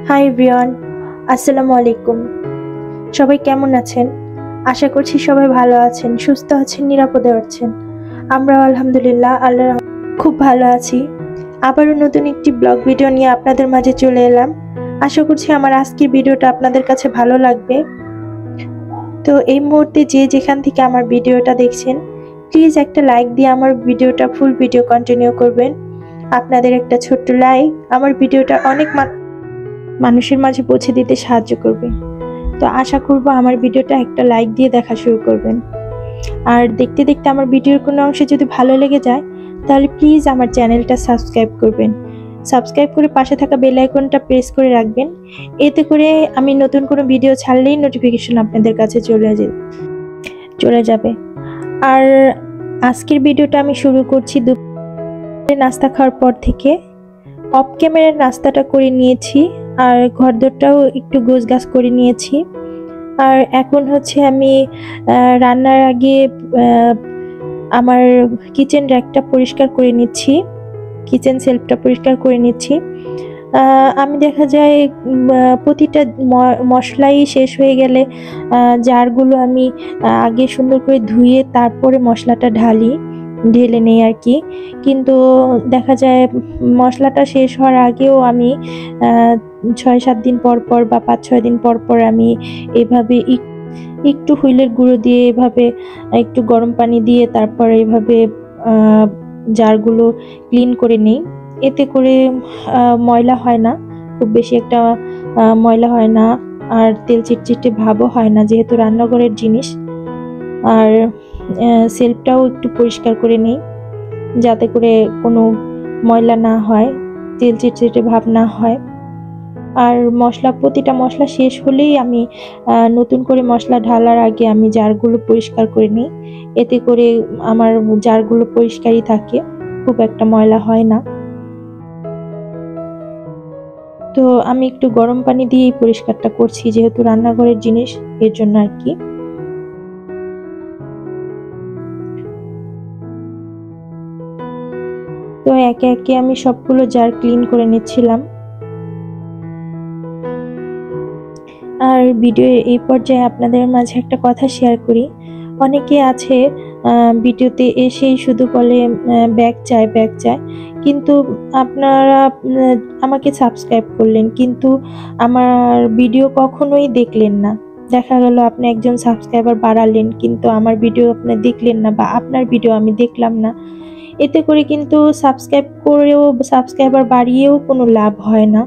Hi everyone, আসসালামু আলাইকুম। সবাই কেমন আছেন? আশা করছি সবাই ভালো আছেন, সুস্থ আছেন, নিরাপদে আছেন। আমরাও আলহামদুলিল্লাহ আল্লাহর খুব ভালো আছি। আবারও নতুন একটি ব্লগ ভিডিও নিয়ে আপনাদের মাঝে চলে এলাম। আশা করছি আমার আজকের ভিডিওটা আপনাদের কাছে ভালো লাগবে। তো এই মুহূর্তে যে যেখান থেকে আমার ভিডিওটা দেখছেন, প্লিজ একটা লাইক দিয়ে আমার ভিডিওটা ফুল ভিডিও কন্টিনিউ করবেন। আপনাদের একটা ছোট্ট লাইক আমার ভিডিওটা অনেক মানুষের মাঝে পৌঁছে দিতে সাহায্য করবে। তো আশা করব আমার ভিডিওটা একটা লাইক দিয়ে দেখা শুরু করবেন। আর দেখতে দেখতে আমার ভিডিওর কোনো অংশে যদি ভালো লেগে যায় তাহলে প্লিজ আমার চ্যানেলটা সাবস্ক্রাইব করবেন। সাবস্ক্রাইব করে পাশে থাকা বেল আইকনটা প্রেস করে রাখবেন। এতে করে আমি নতুন কোনো ভিডিও ছাড়লেই নোটিফিকেশন আপনাদের কাছে চলে যাবে। আর আজকের ভিডিওটা আমি শুরু করছি দুপুরে নাস্তা খাওয়ার পর থেকে। অফ ক্যামেরার নাস্তাটা করে নিয়েছি আর ঘরদোরটাও একটু গোছগাছ করে নিয়েছি। আর এখন হচ্ছে আমি রান্নার আগে আমার কিচেন র্যাকটা পরিষ্কার করে নিচ্ছি, কিচেন সেলফটা পরিষ্কার করে নিচ্ছি। আমি দেখা যায় প্রতিটা মশলাই শেষ হয়ে গেলে জারগুলো আমি আগে সুন্দর করে ধুয়ে তারপরে মশলাটা ঢেলে নেই আর কি। কিন্তু দেখা যায় মশলাটা শেষ হওয়ার আগেও আমি ৬-৭ দিন পর পর বা ৫-৬ দিন পর পর আমি এভাবে একটু হুইলের গুঁড়ো দিয়ে এভাবে একটু গরম পানি দিয়ে তারপর এভাবে জারগুলো ক্লিন করে নেই। এতে করে ময়লা হয় না, খুব বেশি একটা ময়লা হয় না, আর তেল চিটচিটে ভাবও হয় না যেহেতু রান্নাঘরের জিনিস। আর সেলফটাও একটু পরিষ্কার করে নেই যাতে করে কোনো ময়লা না হয়, তেল চিটচিটে ভাব না হয়। আর প্রতিটা মশলা শেষ হলেই আমি নতুন করে মশলা ঢালার আগে আমি জারগুলো পরিষ্কার করে নিই। এতে করে আমার জারগুলো পরিষ্কারই থাকে, খুব একটা ময়লা হয় না। তো আমি একটু গরম পানি দিয়েই পরিষ্কারটা করছি যেহেতু রান্নাঘরের জিনিস, এর জন্য আর কি। তো একে একে আমি সবগুলো জার ক্লিন করে নিচ্ছিলাম। আর ভিডিও এই পর্যায়ে আপনাদের মাঝে একটা কথা শেয়ার করি। অনেকে আছে ভিডিওতে এসেই শুধু বলে ব্যাগ চাই, কিন্তু আপনারা আমাকে সাবস্ক্রাইব করলেন কিন্তু আমার ভিডিও কখনোই দেখলেন না। দেখা গেল আপনি একজন সাবস্ক্রাইবার বাড়ালেন কিন্তু আমার ভিডিও আপনি দেখলেন না বা আপনার ভিডিও আমি দেখলাম না। এতে করে কিন্তু সাবস্ক্রাইবার বাড়িয়েও কোনো লাভ হয় না।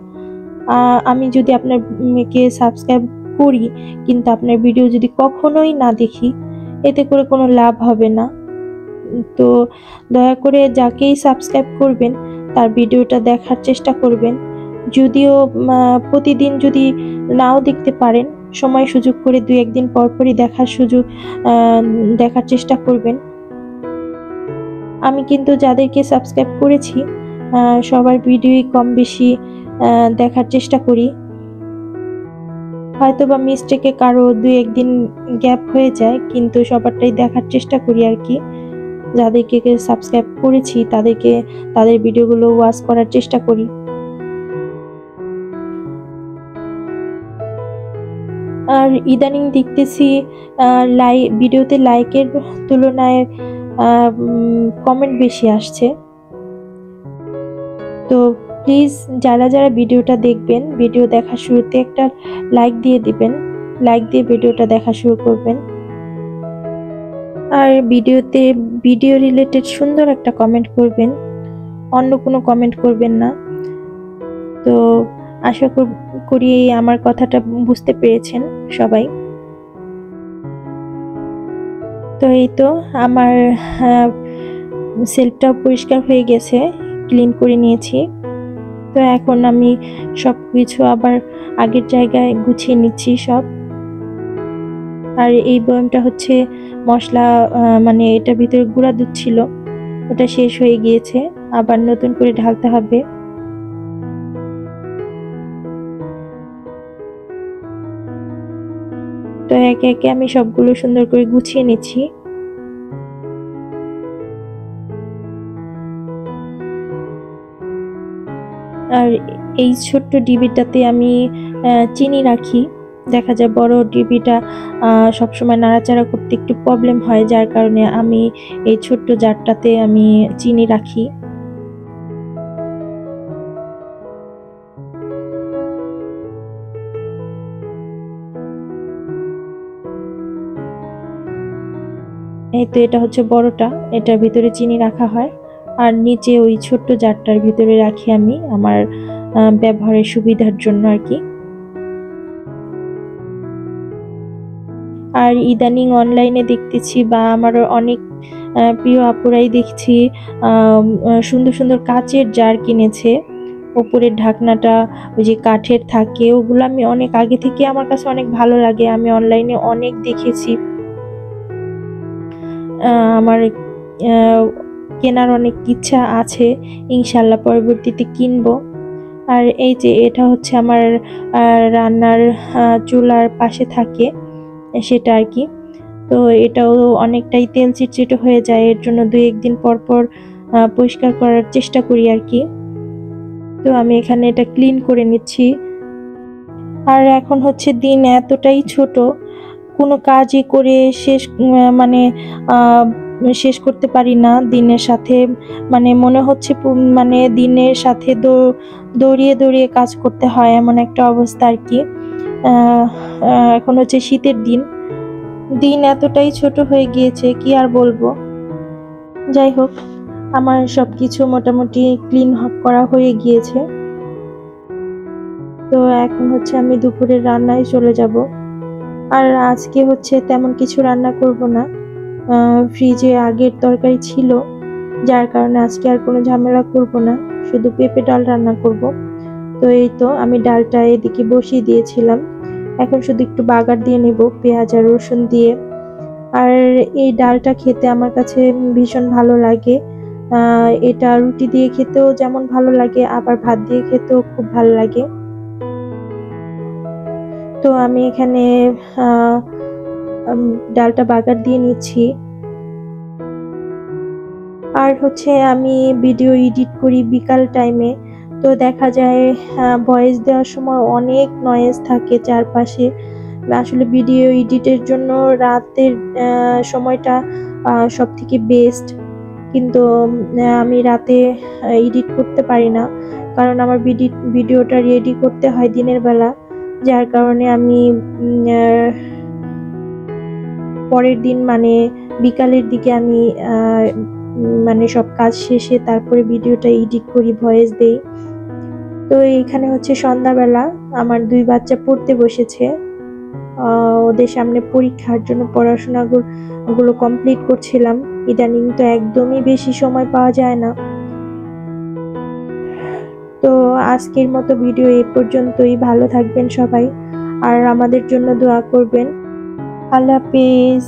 আমি যদি আপনাকে সাবস্ক্রাইব করি কিন্তু আপনার ভিডিও যদি কখনোই না দেখি, এতে করে কোনো লাভ হবে না। তো দয়া করে যাকেই সাবস্ক্রাইব করবেন তার ভিডিওটা দেখার চেষ্টা করবেন। যদিও প্রতিদিন যদি নাও দেখতে পারেন, সময় সুযোগ করে ২-১ দিন পরপরই দেখার চেষ্টা করবেন। আমি কিন্তু যাদেরকে সাবস্ক্রাইব করেছি সবার ভিডিওই কম বেশি দেখার চেষ্টা করি। হয়তো বা মিস্টেকে কারো ২-১ দিন গ্যাপ হয়ে যায়, কিন্তু সবারটাই দেখার চেষ্টা করি আর কি। যাদেরকে সাবস্ক্রাইব করেছি তাদের ভিডিওগুলো ওয়াচ করার চেষ্টা করি। আর ইদানিং দেখতেছি ভিডিওতে লাইকের তুলনায় কমেন্ট বেশি আসছে। তো প্লিজ যারা ভিডিওটা দেখবেন, ভিডিও দেখার শুরুতে একটা লাইক দিয়ে দিবেন, লাইক দিয়ে ভিডিওটা দেখা শুরু করবেন। আর ভিডিও রিলেটেড সুন্দর একটা কমেন্ট করবেন, অন্য কোনো কমেন্ট করবেন না। তো আশা করি আমার কথাটা বুঝতে পেরেছেন সবাই। তো এই তো আমার সেলফটাও পরিষ্কার হয়ে গেছে, ক্লিন করে নিয়েছি। তো এখন আমি সবকিছু আবার আগের জায়গায় গুছিয়ে নিচ্ছি সব। আর এই বয়ামটা হচ্ছে মশলা, মানে এটার ভিতরে গুঁড়া দুধ ছিল, ওটা শেষ হয়ে গিয়েছে, আবার নতুন করে ঢালতে হবে। তো একে একে আমি সবগুলো সুন্দর করে গুছিয়ে নিচ্ছি। আর এই ছোট্ট ডিবিটাতে আমি চিনি রাখি। দেখা যায় বড় ডিবিটা সবসময় নাড়াচাড়া করতে একটু প্রবলেম হয়, যার কারণে আমি এই ছোট্ট জারটাতে আমি চিনি রাখি। এই তো এটা হচ্ছে বড়টা, এটার ভিতরে চিনি রাখা হয়, আর নিচে ওই ছোট্ট জারটার ভিতরে রাখি আমি আমার ব্যবহারের সুবিধার জন্য আর কি। আর ইদানিং অনলাইনে দেখতেছি বা আমার অনেক প্রিয় আপুরাই দেখছি সুন্দর সুন্দর কাচের জার কিনেছে। উপরের ঢাকনাটা ওই যে কাঠের থাকে, ওগুলো আমি অনেক আগে থেকে আমার কাছে অনেক ভালো লাগে, আমি অনলাইনে অনেক দেখেছি। আমার কেনার অনেক ইচ্ছা আছে, ইনশাল্লাহ পরবর্তীতে কিনবো। আর এই যে এটা হচ্ছে আমার রান্নার চুলার পাশে থাকে সেটা আর কি। তো এটাও অনেকটাই তেল চিটচিটে হয়ে যায়, এর জন্য 2-1 দিন পর পর পরিষ্কার করার চেষ্টা করি আর কি। তো আমি এখানে এটা ক্লিন করে নিচ্ছি। আর এখন হচ্ছে দিন এতটাই ছোট, কোনো কাজই করে শেষ মানে শেষ করতে পারি না দিনের সাথে, মানে মনে হচ্ছে মানে দিনের সাথে দৌড়িয়ে দৌড়িয়ে কাজ করতে হয়, এমন একটা অবস্থা আর কি। এখন হচ্ছে শীতের দিন, দিন এতটাই ছোট হয়ে গিয়েছে কি আর বলবো। যাই হোক, আমার সবকিছু মোটামুটি ক্লিন করা হয়ে গিয়েছে। তো এখন হচ্ছে আমি দুপুরের রান্নায় চলে যাব। আর আজকে হচ্ছে তেমন কিছু রান্না করব না, ফ্রিজে আগের তরকারি ছিল, যার কারণে আজকে আর কোনো ঝামেলা করব না, শুধু পেঁপে ডাল রান্না করব। তো এই তো আমি ডালটা এদিকে বসিয়ে দিয়েছিলাম, এখন শুধু একটু বাগার দিয়ে নেব পেঁয়াজ আর রসুন দিয়ে। আর এই ডালটা খেতে আমার কাছে ভীষণ ভালো লাগে, এটা রুটি দিয়ে খেতেও যেমন ভালো লাগে, আবার ভাত দিয়ে খেতেও খুব ভালো লাগে। তো আমি এখানে ডালটা বাগার দিয়ে নিচ্ছি। আর হচ্ছে আমি ভিডিও এডিট করি বিকাল টাইমে, তো দেখা যায় ভয়েস দেওয়ার সময় অনেক নয়েজ থাকে চারপাশে। আসলে ভিডিও এডিটের জন্য রাতের সময়টা সব থেকে বেস্ট, কিন্তু আমি রাতে এডিট করতে পারি না, কারণ আমার ভিডিওটা রেডি করতে হয় দিনের বেলা, যার কারণে আমি পরের দিন মানে বিকালের দিকে আমি মানে সব কাজ শেষে তারপরে ভিডিওটা এডিট করি, ভয়েস দেই। তো এখানে হচ্ছে সন্ধ্যাবেলা আমার 2 বাচ্চা পড়তে বসেছে, ওদের সামনে পরীক্ষার জন্য পড়াশোনাগুলো কমপ্লিট করছিলাম। ইদানিং তো একদমই বেশি সময় পাওয়া যায় না। তো আজকের মতো ভিডিও এই পর্যন্তই, ভালো থাকবেন সবাই আর আমাদের জন্য দোয়া করবেন। আল্লাহ হাফেজ।